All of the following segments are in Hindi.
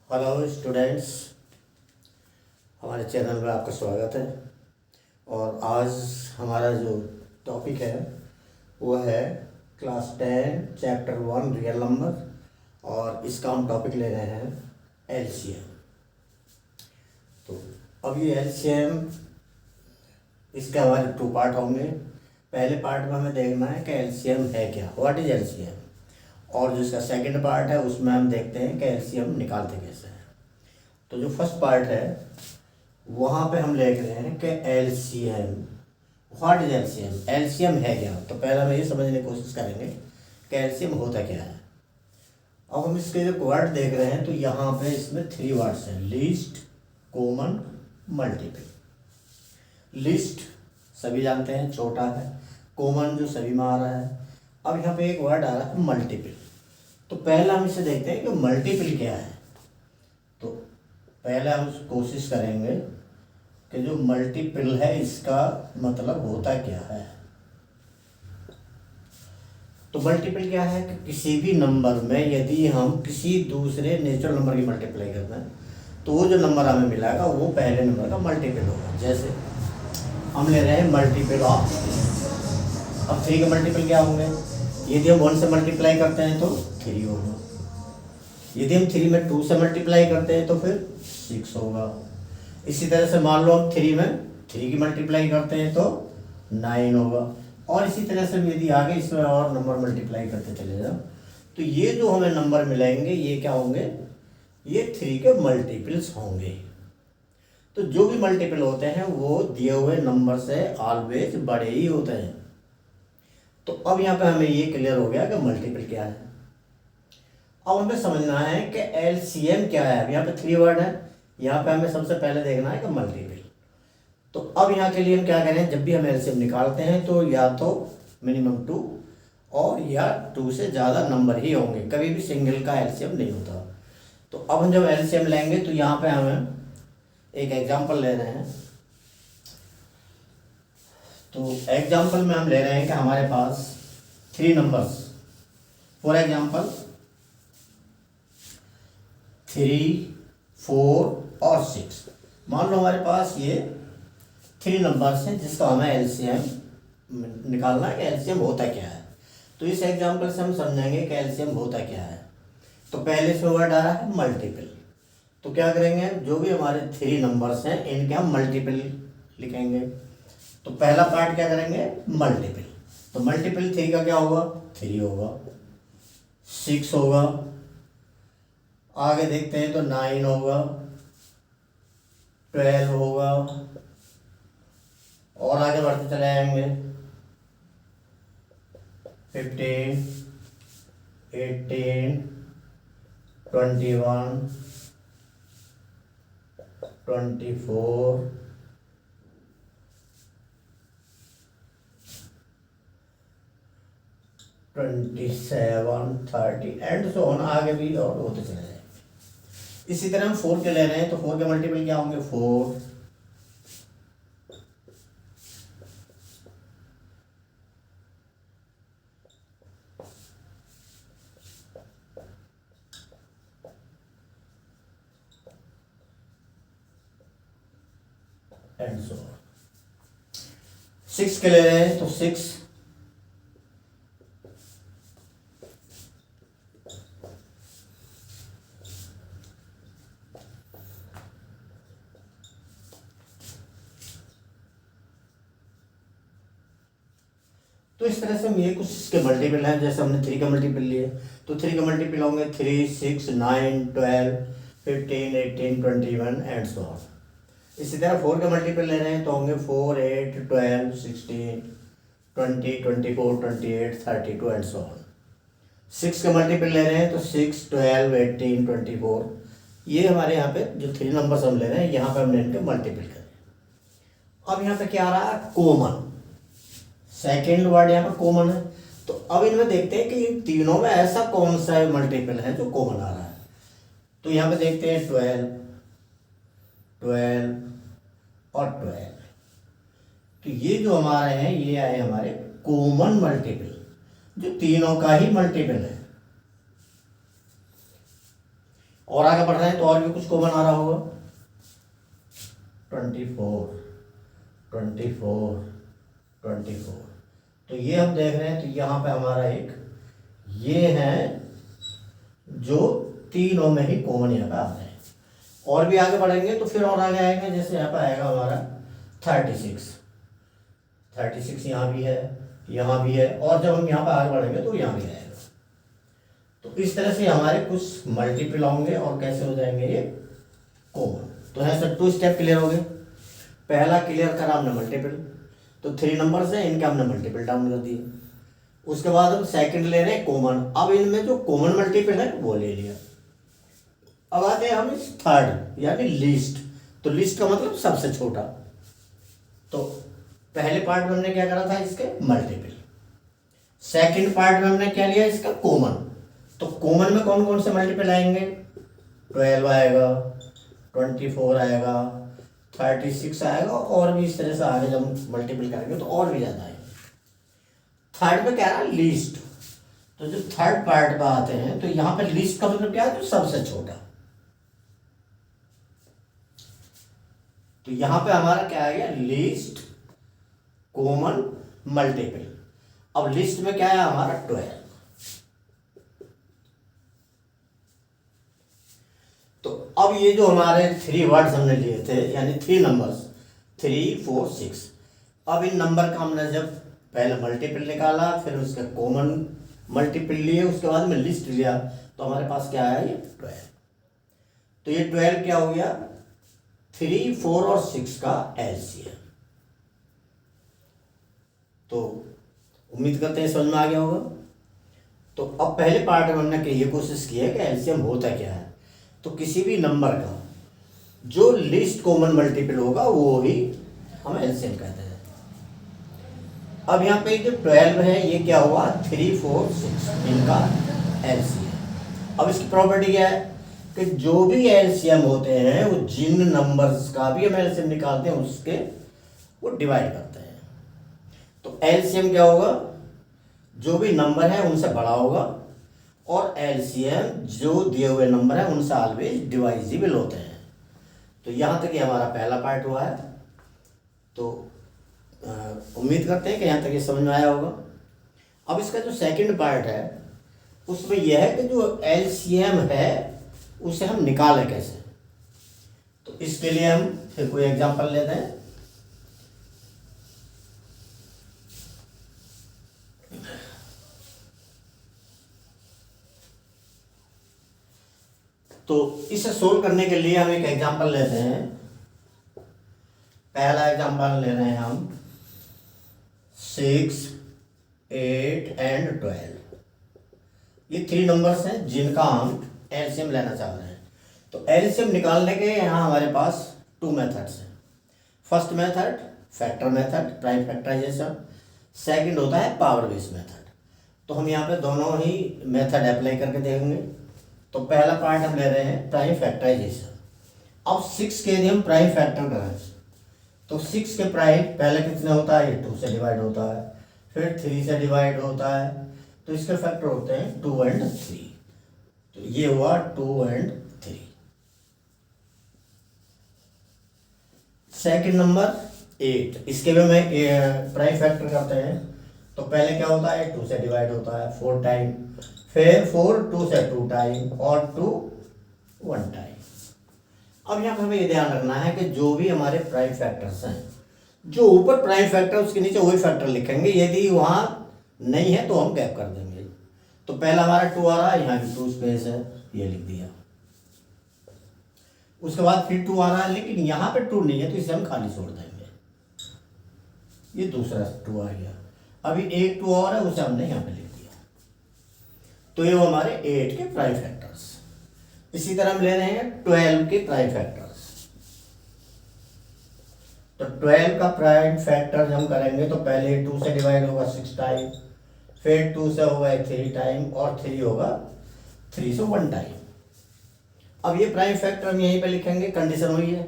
हेलो स्टूडेंट्स, हमारे चैनल में आपका स्वागत है। और आज हमारा जो टॉपिक है वो है क्लास 10 चैप्टर 1 रियल नंबर, और इसका हम टॉपिक ले रहे हैं एलसीएम। तो अब ये एलसीएम, इसके हमारे 2 पार्ट होंगे। पहले पार्ट में हमें देखना है कि एलसीएम है क्या, व्हाट इज एलसीएम, और जो इसका सेकंड पार्ट है उसमें हम देखते हैं कि एलसीएम निकालते कैसे हैं। तो जो फर्स्ट पार्ट है वहाँ पे हम लिख रहे हैं कि LCM, what is LCM, LCM है क्या। तो पहले हम ये समझने की कोशिश करेंगे कि एलसीएम होता क्या है। अब हम इसके जो वर्ड देख रहे हैं तो यहाँ पे इसमें 3 वर्ड्स हैं, लीस्ट, कॉमन, मल्टीपल। लीस्ट सभी जानते हैं छोटा है, कॉमन जो सभी में आ रहा है। अब यहाँ पे एक वर्ड आ रहा है मल्टीपल। तो पहले हम इसे देखते हैं कि मल्टीपल क्या है। तो पहले हम कोशिश करेंगे कि जो मल्टीपल है इसका मतलब होता क्या है। तो मल्टीपल क्या है कि किसी भी नंबर में यदि हम किसी दूसरे नेचुरल नंबर की मल्टीप्लाई करते हैं तो वो जो नंबर हमें मिलेगा वो पहले नंबर का मल्टीपल होगा। जैसे हम ले रहे हैं मल्टीपल ऑफ 3। अब 3 के मल्टीपल क्या होंगे, यदि हम 1 से मल्टीप्लाई करते हैं तो 3 होगा, यदि हम 3 में 2 से मल्टीप्लाई करते हैं तो फिर 6 होगा। इसी तरह से मान लो हम 3 में 3 की मल्टीप्लाई करते हैं तो 9 होगा। और इसी तरह से यदि आगे इसमें और नंबर मल्टीप्लाई करते चले जाओ तो ये जो हमें नंबर मिलेंगे ये क्या होंगे, ये 3 के मल्टीपल्स होंगे। तो जो भी मल्टीपल होते हैं वो दिए हुए नंबर से ऑलवेज बड़े ही होते हैं। तो अब यहाँ पे हमें ये क्लियर हो गया कि मल्टीपल क्या है। अब हमें समझना है कि एलसीएम क्या है। अब यहाँ पे 3 वर्ड है, यहाँ पे हमें सबसे पहले देखना है कि मल्टीपल। तो अब यहाँ के लिए हम क्या करें, जब भी हम एलसीएम निकालते हैं तो या तो मिनिमम 2 और या 2 से ज़्यादा नंबर ही होंगे, कभी भी सिंगल का एलसीएम नहीं होता। तो अब हम जब एलसीएम लेंगे तो यहाँ पे हमें एक एग्जाम्पल ले रहे हैं। तो एग्जाम्पल में हम ले रहे हैं कि हमारे पास 3 नंबर्स, फॉर एग्जाम्पल 3, 4 और 6। मान लो हमारे पास ये 3 नंबर्स हैं जिसका हमें एलसीएम निकालना है कि एलसीएम होता क्या है। तो इस एग्जांपल से हम समझेंगे कि एलसीएम होता क्या है। तो पहले इसमें वर्ड आ रहा है मल्टीपल। तो क्या करेंगे, जो भी हमारे 3 नंबर्स हैं इनके हम मल्टीपल लिखेंगे। तो पहला पार्ट क्या करेंगे, मल्टीपल। तो मल्टीपल 3 का क्या होगा, 3 होगा, 6 होगा, आगे देखते हैं तो 9 होगा, 12 होगा, और आगे बढ़ते चले जाएंगे 15, 18, 21, 24, 27, 30 एंड सो ऑन, आगे भी और होते चले जाएंगे। इसी तरह हम 4 के ले रहे हैं तो 4 के मल्टीपल क्या होंगे, 4, एंड सो ऑन। 6 के ले रहे हैं तो 6, तो इस तरह से हम ये कुछ इसके मल्टीपल हैं। जैसे हमने 3 का मल्टीपल लिए तो 3 के मल्टीपल होंगे 3, 6, 9, 12, 15, 18, 21 एंड सो ऑन। इसी तरह 4 के मल्टीपल ले रहे हैं तो होंगे 4, 8, 12, 16, 20, 24, 28, 32 एंड सो ऑन। 6 के मल्टीपल ले रहे हैं तो 6, 12, 18, 24। ये हमारे यहाँ पे जो 3 नंबर्स हम ले रहे हैं यहाँ पे हमने इनके मल्टीपल करें। अब यहाँ पे क्या आ रहा है, कॉमन। सेकेंड वर्ड यहाँ पे कॉमन है। तो अब इनमें देखते हैं कि इन तीनों में ऐसा कौन सा मल्टीपल है जो कॉमन आ रहा है। तो यहाँ पे देखते हैं 12, 12 और 12। तो ये जो हमारे हैं ये आए हमारे कॉमन मल्टीपल, जो तीनों का ही मल्टीपल है। और आगे बढ़ रहे हैं तो और भी कुछ कॉमन आ रहा होगा। 24, 24, 24, तो ये हम देख रहे हैं। तो यहाँ पे हमारा एक ये है जो तीनों में ही कॉमन यहाँ पे आ रहे हैं। और भी आगे बढ़ेंगे तो फिर और आगे आएंगे, जैसे यहाँ पे आएगा हमारा 36, 36 यहाँ भी है, यहाँ भी है, और जब हम यहाँ पे आगे बढ़ेंगे तो यहाँ भी आएगा। तो इस तरह से हमारे कुछ मल्टीपल होंगे और कैसे हो जाएंगे ये कॉमन। तो है सर 2 स्टेप क्लियर हो गए। पहला क्लियर करा हमने मल्टीपल, तो 3 नंबर्स हैं, इनके हमने मल्टीपल डाउन कर दिए। उसके बाद हम सेकंड ले रहे हैं कॉमन। अब इनमें जो कॉमन मल्टीपल है वो ले लिया। अब आते हैं हम इस थर्ड यानी लीस्ट। तो लीस्ट का मतलब सबसे छोटा। तो पहले पार्ट में हमने क्या करा था इसके मल्टीपल, सेकंड पार्ट में हमने क्या लिया इसका कॉमन। तो कॉमन में कौन कौन से मल्टीपल आएंगे? 12 आएगा, 24 आएगा, 36 आएगा, और भी इस तरह से आगे जब मल्टीपल करेंगे तो और भी ज़्यादा आएंगे। थर्ड में क्या है लीस्ट। तो जो थर्ड पार्ट में आते हैं तो यहाँ पे लीस्ट का मतलब क्या है? जो सबसे छोटा। तो यहाँ पे हमारा क्या आ गया? Least common multiple. अब लिस्ट में क्या है हमारा? 12। तो अब ये जो हमारे 3 वर्ड्स हमने लिए थे यानी 3 नंबर्स 3, 4, 6। अब इन नंबर का हमने जब पहले मल्टीपल निकाला, फिर उसका कॉमन मल्टीपल लिए, उसके बाद में लिस्ट लिया, तो हमारे पास क्या आया? ये 12। तो ये 12 क्या हो गया? 3, 4 और 6 का एलसीएम। तो उम्मीद करते हैं समझ में आ गया होगा। तो अब पहले पार्ट में हमने ये कोशिश की है कि एलसीएम होता क्या है। तो किसी भी नंबर का जो लीस्ट कॉमन मल्टीपल होगा वो ही हम एलसीएम कहते हैं। अब यहाँ पे जो 12 है ये क्या हुआ? 3, 4, 6 इनका एलसीएम। अब इसकी प्रॉपर्टी क्या है कि जो भी एलसीएम होते हैं वो जिन नंबर्स का भी हम एलसीएम निकालते हैं उसके वो डिवाइड करते हैं। तो एलसीएम क्या होगा? जो भी नंबर है उनसे बड़ा होगा, और एलसीएम जो दिए हुए नंबर है उनसे ऑलवेज डिवाइजिबल होते हैं। तो यहाँ तक ये हमारा पहला पार्ट हुआ है। तो उम्मीद करते हैं कि यहाँ तक ये समझ में आया होगा। अब इसका जो सेकंड पार्ट है उसमें यह है कि जो एलसीएम है उसे हम निकालें कैसे। तो इसके लिए हम फिर कोई एग्जांपल लेते हैं। तो इसे सोल्व करने के लिए हम एक एग्जांपल लेते हैं। पहला एग्जांपल ले रहे हैं हम 6, 8 एंड 12। ये 3 नंबर्स हैं जिनका हम एलसीएम लेना चाह रहे हैं। तो एलसीएम निकालने के यहाँ हमारे पास 2 मेथड्स हैं। First method factor method, prime factorisation. Second होता है पावर बेस मेथड। तो हम यहाँ पे दोनों ही मेथड अप्लाई करके देखेंगे। तो पहला पार्ट हम ले रहे हैं प्राइम फैक्टराइजेशन। अब 6 के यदि हम प्राइम फैक्टर करें तो 6 के प्राइम पहले कितने होता है? ये 2 से डिवाइड होता है, फिर 3 से डिवाइड होता है। तो इसके फैक्टर होते हैं 2 एंड 3। तो ये हुआ 2 एंड 3। सेकंड नंबर 8, इसके भी हमें प्राइम फैक्टर करते हैं। तो पहले क्या होता है? 2 से डिवाइड होता है 4 टाइम, फिर 4 2 से 2 टाइम, और 2 1 टाइम। अब यहाँ पर हमें ये ध्यान रखना है कि जो भी हमारे प्राइम फैक्टर्स हैं, जो ऊपर प्राइम फैक्टर उसके नीचे वही फैक्टर लिखेंगे। यदि वहाँ नहीं है तो हम गैप कर देंगे। तो पहला हमारा 2 आ रहा है, यहाँ भी 2 स्पेस है, ये लिख दिया। उसके बाद फिर 2 आ रहा है, लेकिन यहाँ पे 2 नहीं है तो इसे हम खाली छोड़ देंगे। ये दूसरा 2 आ गया। अभी एक 2 और है, उसे हमने यहाँ पे लिख दिया। तो ये वो हमारे 8 के प्राइम फैक्टर्स। इसी तरह हम ले रहे हैं 12 के प्राइम फैक्टर्स। तो 12 का प्राइम फैक्टर हम करेंगे तो पहले 2 से डिवाइड होगा 6 टाइम, फिर 2 से होगा 3 टाइम, और 3 होगा 3 से 1 टाइम। अब ये प्राइम फैक्टर हम यहीं पे लिखेंगे। कंडीशन वही है,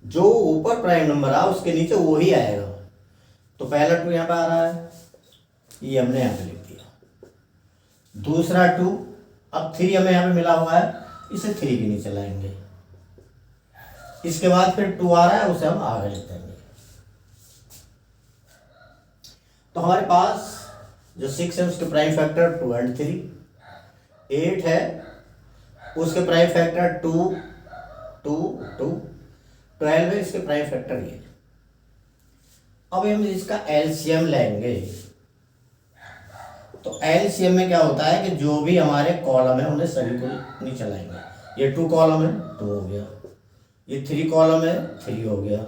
जो ऊपर प्राइम नंबर आ उसके नीचे वो ही आएगा। तो पहला 2 यहाँ पे आ रहा है, ये हमने यहाँ पे लिख दिया। दूसरा 2, अब 3 हमें यहाँ पे मिला हुआ है, इसे 3 के नीचे लाएंगे। इसके बाद फिर 2 आ रहा है, उसे हम आगे लिख देंगे। तो हमारे पास जो 6 है उसके प्राइम फैक्टर 2 और 3, 8 है उसके प्राइम फैक्टर 2, 2, 2, 12 है इसके प्राइम फैक्टर ये। अब हम इसका एलसीएम लेंगे। तो एलसीएम में क्या होता है कि जो भी हमारे कॉलम है उन्हें सभी को नीचे लाएंगे। ये 2 कॉलम है, 2 हो गया। ये 3 कॉलम है, 3 हो गया।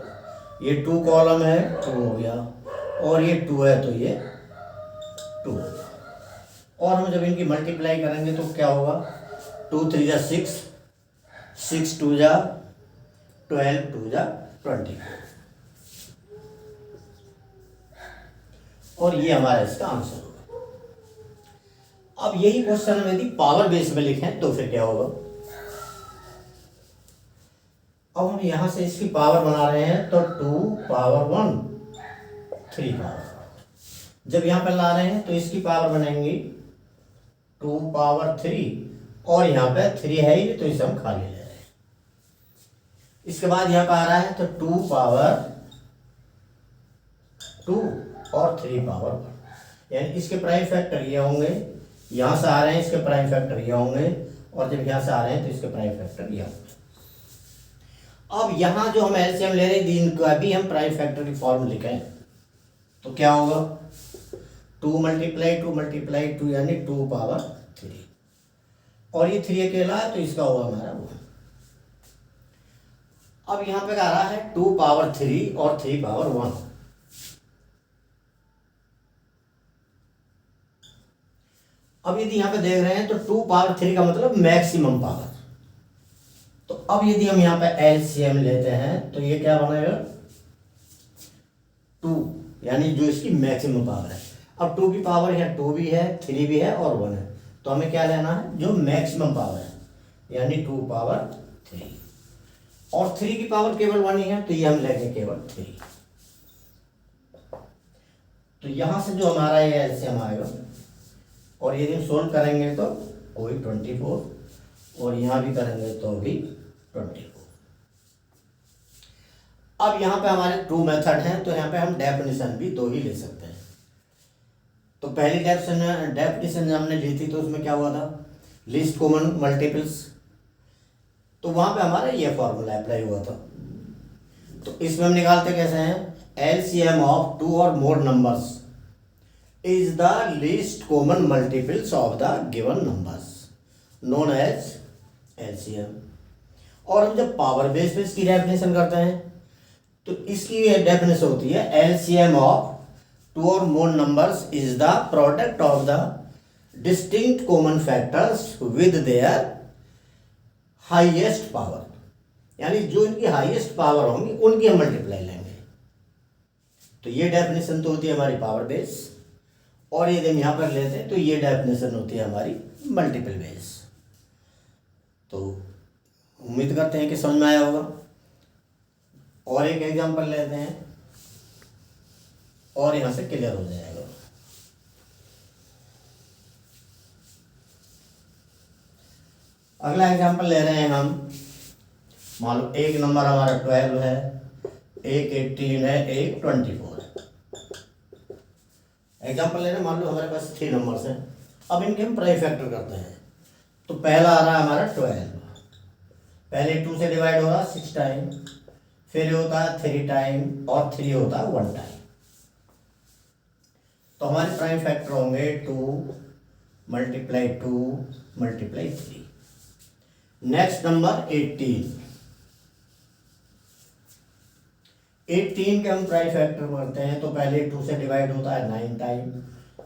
ये 2 कॉलम है, 2 हो गया। और ये 2 है तो ये 2 हो गया। और हम जब इनकी मल्टीप्लाई करेंगे तो क्या होगा, 2 3 जा 6, 6 2 जा 12, 2 जा 24, और ये हमारा इसका आंसर होगा। अब यही क्वेश्चन हम यदि पावर बेस में लिखें तो फिर क्या होगा। अब हम यहां से इसकी पावर बना रहे हैं तो 2 पावर 1, 3 पावर। जब यहां पर ला रहे हैं तो इसकी पावर बनेंगी 2 पावर 3, और यहां पे 3 है ही तो इसे हम खाली ले रहे हैं। इसके बाद यहां पर आ रहा है तो 2 पावर 2 और 3 पावर 1, यानी इसके प्राइम फैक्टर ये होंगे। यहां से आ रहे हैं इसके प्राइम फैक्टर ये होंगे, और जब यहां से आ रहे हैं तो इसके प्राइम फैक्टर ये होंगे। अब यहां जो हम एलसीएम ले रहे हैं इनका भी हम प्राइम फैक्टर की फॉर्म लिखें तो क्या होगा, 2 मल्टीप्लाई 2 मल्टीप्लाई 2 यानी 2 पावर 3, और ये 3 अकेला है तो इसका होगा हमारा 1। अब यहां पे आ रहा है 2 पावर 3 और 3 पावर 1। अब यदि यहां पे देख रहे हैं तो 2 पावर 3 का मतलब मैक्सिमम पावर। तो अब यदि हम यहां पे एलसीएम लेते हैं तो ये क्या बनेगा, 2, यानी जो इसकी मैक्सिमम पावर है। अब 2 की पावर है 2 भी है, 3 भी है और 1 है, तो हमें क्या लेना है, जो मैक्सिमम पावर है, यानी 2 पावर 3। और 3 की पावर केवल 1 ही है तो ये हम लेंगे केवल 3। तो यहां से जो हमारा ये एलसीएम आएगा, और यदि हम सोल्व करेंगे तो वही 24, और यहां भी करेंगे तो भी 24। अब यहां पे हमारे 2 मेथड हैं, तो यहां पे हम डेफिनेशन भी 2 ही ले सकते हैं। तो पहली डेफिनेशन हमने ली थी तो उसमें क्या हुआ था, लीस्ट कॉमन मल्टीपल्स, तो वहां पे हमारा ये फॉर्मूला अप्लाई हुआ था। तो इसमें हम निकालते कैसे हैं, एलसीएम ऑफ 2 और मोर numbers is the least common multiples of the given numbers known as LCM। और हम जब पावर बेस पे इसकी डेफिनेशन करते हैं तो इसकी डेफिनेशन होती है LCM of 2 or more numbers is the product of the distinct common factors with their highest power, यानी जो इनकी हाईएस्ट पावर होंगी उनकी हम मल्टीप्लाई लेंगे। तो ये डेफिनेशन तो होती है हमारी पावर बेस, और यदि हम यहाँ पर लेते हैं तो ये डेफिनेशन होती है हमारी मल्टीपल बेस। तो उम्मीद करते हैं कि समझ में आया होगा। और एक एग्जांपल लेते हैं और यहाँ से क्लियर हो जाएगा। अगला एग्जांपल ले रहे हैं हम, मान लो एक नंबर हमारा 12 है, एक 18 है, एक 24 है। एग्जाम्पल ले रहे हैं, मान लो हमारे पास 3 नंबर्स हैं। अब इनके हम प्राइम फैक्टर करते हैं। तो पहला आ रहा है हमारा 12, पहले 2 से डिवाइड होगा 6 टाइम, फिर होता है 3 टाइम, और 3 होता है 1 टाइम। तो हमारे प्राइम फैक्टर होंगे 2 मल्टीप्लाई 2 मल्टीप्लाई 3। नेक्स्ट नंबर 18 के हम प्राइम फैक्टर करते हैं। तो पहले 2 से डिवाइड होता है 9 टाइम,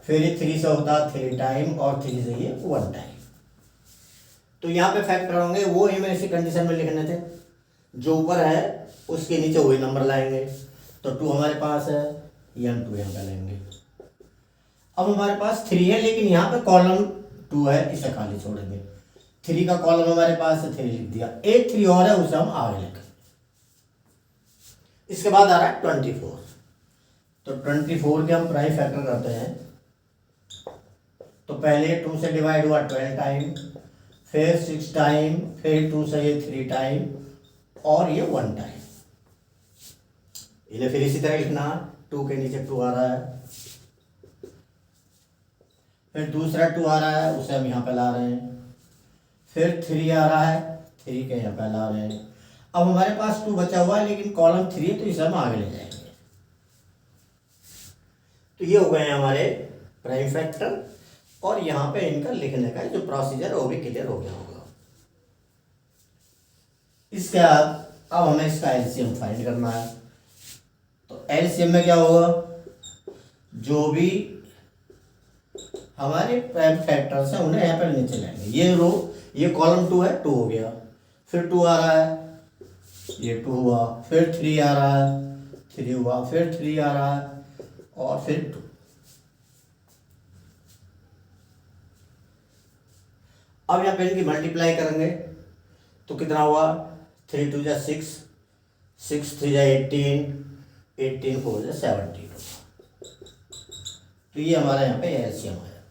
फिर 3 से होता है 3 टाइम, और 3 से ये 1 टाइम। तो यहाँ पे फैक्टर होंगे वो ही मैं इसी कंडीशन में लिखने थे, जो ऊपर है उसके नीचे वही नंबर लाएंगे। तो 2 हमारे पास है, ये हम 2 यहाँ पे लेंगे। अब हमारे पास 3 है, लेकिन यहाँ पे कॉलम 2 है, इसे खाली छोड़ेंगे। 3 का कॉलम हमारे पास है, 3 लिख दिया। एक 3 और है, उसे हम आगे लिखेंगे। इसके बाद आ रहा है 24। तो 24 के हम प्राइम फैक्टर करते हैं। तो पहले 2 से डिवाइड हुआ 12 टाइम, फिर 6 टाइम, फिर 2 से ये 3 टाइम, और ये 1 टाइम। इन्हें फिर इसी तरह लिखना, 2 के नीचे 2 आ रहा है, फिर दूसरा 2 आ रहा है, उसे हम यहाँ पे ला रहे हैं, फिर 3 आ रहा है, 3 के यहाँ पे ला रहे हैं। अब हमारे पास 2 बचा हुआ है, लेकिन कॉलम 3 है तो इसे हम आगे ले जाएंगे। तो ये हो गए हमारे प्राइम फैक्टर, और यहाँ पे इनका लिखने का जो प्रोसीजर है वो भी क्लियर हो गया होगा। इसके बाद अब हमें इसका एलसीएम फाइंड करना है। तो एलसीएम में क्या होगा, जो भी हमारे प्राइम फैक्टर्स हैं उन्हें यहाँ पर नीचे लाएंगे। ये रो, ये कॉलम 2 है, 2 हो गया, फिर 2 आ रहा है, ये 2 हुआ, फिर 3 आ रहा है, 3 हुआ, फिर 3 आ रहा है, और फिर 2। अब यहाँ पे इनकी मल्टीप्लाई करेंगे तो कितना हुआ, 3 2 जा 6, 6 3 जा 18, 18 4 जा 17 हुआ। तो ये हमारा यहाँ पे एलसीएम आया।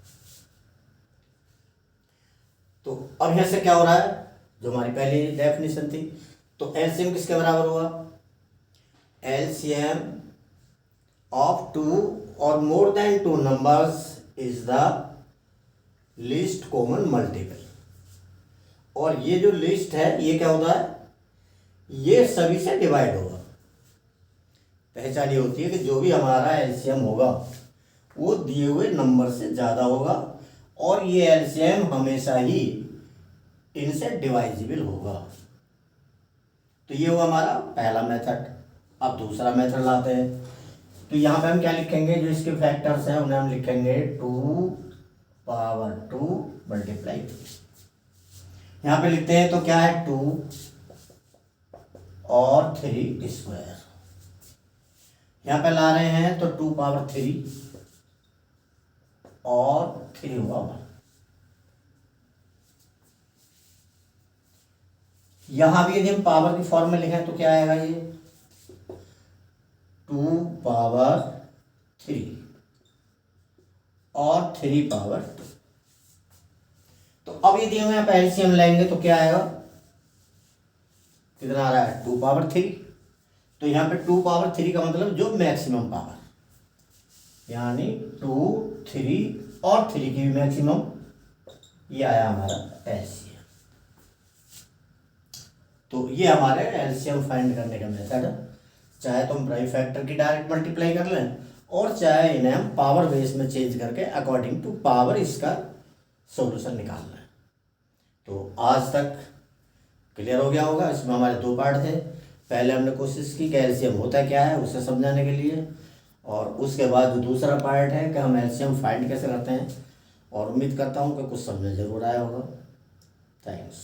तो अब यहाँ से क्या हो रहा है, जो हमारी पहली डेफिनेशन थी, तो एलसीएम किसके बराबर हुआ, एलसीएम ऑफ 2 और more than 2 numbers is the least common multiple. और ये जो लिस्ट है ये क्या होता है, ये सभी से डिवाइड होगा। पहचान ये होती है कि जो भी हमारा एलसीएम होगा वो दिए हुए नंबर से ज़्यादा होगा, और ये एलसीएम हमेशा ही इनसे डिवाइजिबल होगा। तो ये हुआ हमारा पहला मेथड। अब दूसरा मेथड लाते हैं। तो यहाँ पे हम क्या लिखेंगे, जो इसके फैक्टर्स हैं उन्हें हम लिखेंगे 2 पावर 2 मल्टीप्लाई 2। यहाँ पे लिखते हैं तो क्या है, 2 और 3 स्क्वायर। यहाँ पे ला रहे हैं तो 2 पावर 3 और 3 हुआ 1। यहां भी यदि हम पावर की फॉर्म में लिखें तो क्या आएगा, ये 2 पावर 3 और 3 पावर 2। तो अब यदि हम यहाँ पे एलसीएम लेंगे तो क्या आएगा, कितना आ रहा है, 2 पावर 3। तो यहाँ पे 2 पावर 3 का मतलब जो मैक्सिमम पावर, यानी 2 3 और 3 की भी मैक्सिमम, ये आया हमारा एलसीएम। तो ये हमारे एलसीएम फाइंड करने का मेथड है। चाहे तो हम प्राइम फैक्टर की डायरेक्ट मल्टीप्लाई कर लें, और चाहे इन्हें हम पावर बेस में चेंज करके अकॉर्डिंग टू पावर इसका सॉल्यूशन निकालना है। तो आज तक क्लियर हो गया होगा। इसमें हमारे 2 पार्ट थे। पहले हमने कोशिश की कि एलसीएम होता क्या है उसे समझाने के लिए, और उसके बाद जो दूसरा पार्ट है कि हम एलसीएम फाइंड कैसे करते हैं। और उम्मीद करता हूँ कि कुछ समझ जरूर आया होगा। थैंक्स।